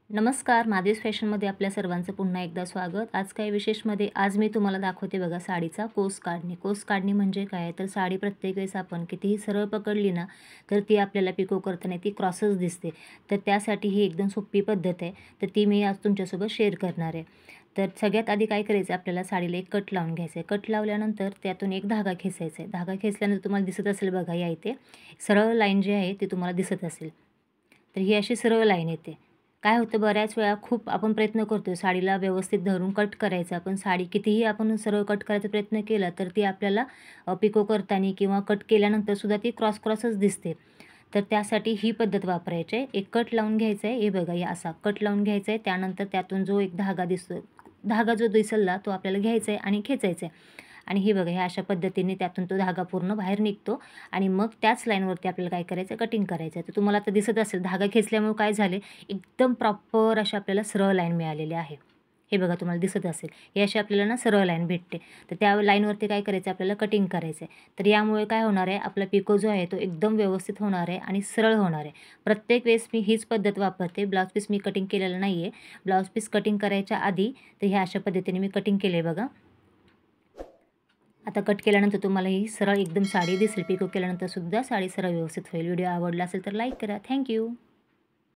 नमस्कार, माधवीज फॅशनमध्ये आपल्या सर्वांचं पुन्हा एकदा स्वागत। आज काय विशेषमध्ये आज मी तुम्हाला दाखवते बघा साडीचा कोस काढणे। कोस काढणे म्हणजे काय तर साडी प्रत्येक वेळेस आपण कितीही सरळ पकडली ना तर ती आपल्याला पिको करताना ती क्रॉसच दिसते। तर त्यासाठी ही एकदम सोपी पद्धत आहे, तर ती मी आज तुमच्यासोबत शेअर करणार आहे। तर सगळ्यात आधी काय करायचं आपल्याला साडीला एक कट लावून घ्यायचं आहे। कट लावल्यानंतर त्यातून एक धागा खेचायचा आहे। धागा खेचल्यानंतर तुम्हाला दिसत असेल बघा या इथे सरळ लाईन जी आहे ती तुम्हाला दिसत असेल। तर ही अशी सरळ लाईन येते। काय होतं बऱ्याच वेळा खूप आपण प्रयत्न करतो साडीला व्यवस्थित धरून कट करायचा, पण साडी कितीही आपण सरळ कट करायचा प्रयत्न केला तर ती आपल्याला पिको करताना किंवा कट केल्यानंतर सुद्धा ती क्रॉसच दिसते। तर त्यासाठी ही पद्धत वापरायची आहे। एक कट लावून घ्यायचा आहे, हे बघा या असा कट लावून घ्यायचा आहे। त्यानंतर त्यातून जो एक धागा दिसतो, धागा जो दिसेल ना तो आपल्याला घ्यायचा आहे आणि खेचायचा आहे। आणि हे बघा ह्या अशा पद्धतीने त्यातून तो धागा पूर्ण बाहेर निघतो आणि मग त्याच लाईनवरती आपल्याला काय करायचं कटिंग करायचं आहे। तर तुम्हाला आता दिसत असेल धागा खेचल्यामुळे काय झाले एकदम प्रॉपर अशा आपल्याला सरळ लाईन मिळालेली आहे। हे बघा तुम्हाला दिसत असेल हे अशी आपल्याला ना सरळ लाईन भेटते। तर त्या लाईनवरती काय करायचं आपल्याला कटिंग करायचं आहे। तर यामुळे काय होणार आहे आपला पिको जो आहे तो एकदम व्यवस्थित होणार आहे आणि सरळ होणार आहे। प्रत्येक वेळेस मी हीच पद्धत वापरते। ब्लाउज पीस मी कटिंग केलेलं नाही आहे। ब्लाउज पीस कटिंग करायच्या आधी तर ह्या अशा पद्धतीने मी कटिंग केले बघा। आता कट केल्यानंतर तुम्हाला ही सरळ एकदम साडी दिसेल। पिको केल्यानंतर सुद्धा साडी सरळ व्यवस्थित होईल। व्हिडिओ आवडला असेल तर लाईक करा। Thank you.